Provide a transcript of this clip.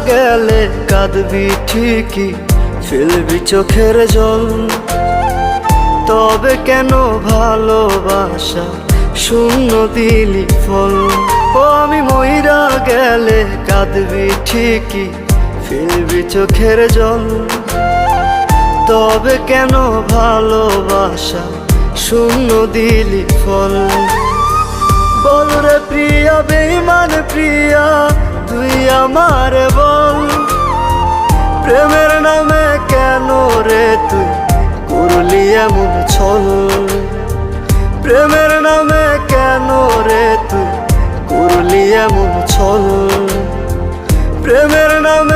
গেলে কাঁদবি ঠিকই, ফেলবি চোখের জল। তবে কেন ভালোবাসা শূন্য দিলি ফল? ও আমি মইরা গেলে কাঁদবি ঠিকই, ফেলবি চোখের জল। তবে কেন ভালোবাসা শূন্য দিলি ফল? বল রে প্রিয়া, বেঈমান প্রিয়া, তুই আমার বল। প্রেমের নামে কেন রে তুই করলি এমন ছল? প্রেমের নামে কেন রে তুই করলি এমন ছল? প্রেমের নামে